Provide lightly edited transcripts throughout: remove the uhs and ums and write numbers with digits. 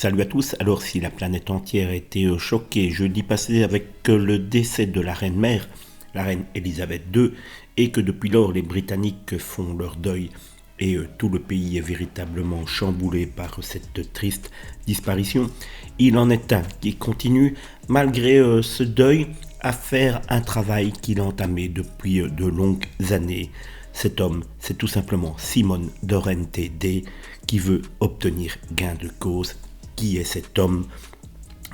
Salut à tous. Alors si la planète entière a été choquée jeudi passé avec le décès de la reine-mère, la reine Elisabeth II, et que depuis lors les Britanniques font leur deuil et tout le pays est véritablement chamboulé par cette triste disparition, il en est un qui continue malgré ce deuil à faire un travail qu'il a entamé depuis de longues années. Cet homme, c'est tout simplement Simone Dorrente-Day qui veut obtenir gain de cause. Qui est cet homme ?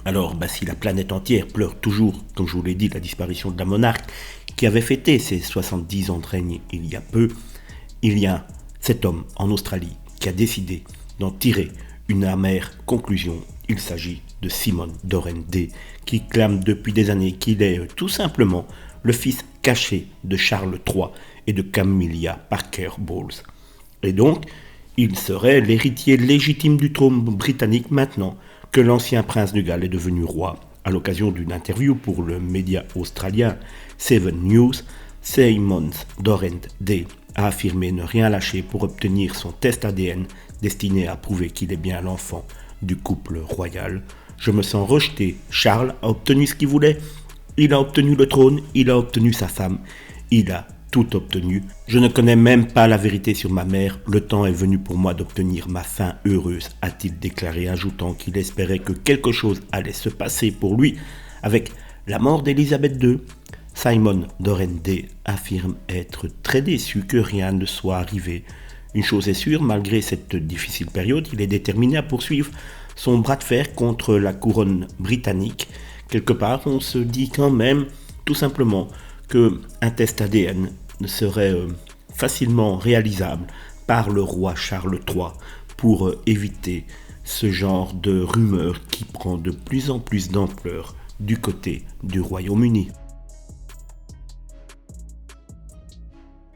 Alors, si la planète entière pleure toujours, comme je vous l'ai dit, la disparition de la monarque, qui avait fêté ses 70 ans de règne il y a peu, il y a cet homme en Australie qui a décidé d'en tirer une amère conclusion. Il s'agit de Simone Dorrente-Day, qui clame depuis des années qu'il est tout simplement le fils caché de Charles III et de Camilla Parker Bowles. Et donc, il serait l'héritier légitime du trône britannique maintenant que l'ancien prince de Galles est devenu roi. À l'occasion d'une interview pour le média australien Seven News, Simone Dorrente-Day a affirmé ne rien lâcher pour obtenir son test ADN destiné à prouver qu'il est bien l'enfant du couple royal. Je me sens rejeté. Charles a obtenu ce qu'il voulait. Il a obtenu le trône, il a obtenu sa femme, il a tout obtenu. Je ne connais même pas la vérité sur ma mère. Le temps est venu pour moi d'obtenir ma fin heureuse, a-t-il déclaré, ajoutant qu'il espérait que quelque chose allait se passer pour lui avec la mort d'Elisabeth II. Simone Dorrente-Day affirme être très déçu que rien ne soit arrivé. Une chose est sûre, malgré cette difficile période, il est déterminé à poursuivre son bras de fer contre la couronne britannique. Quelque part, on se dit quand même, tout simplement, qu'un test ADN serait facilement réalisable par le roi Charles III pour éviter ce genre de rumeur qui prend de plus en plus d'ampleur du côté du Royaume-Uni.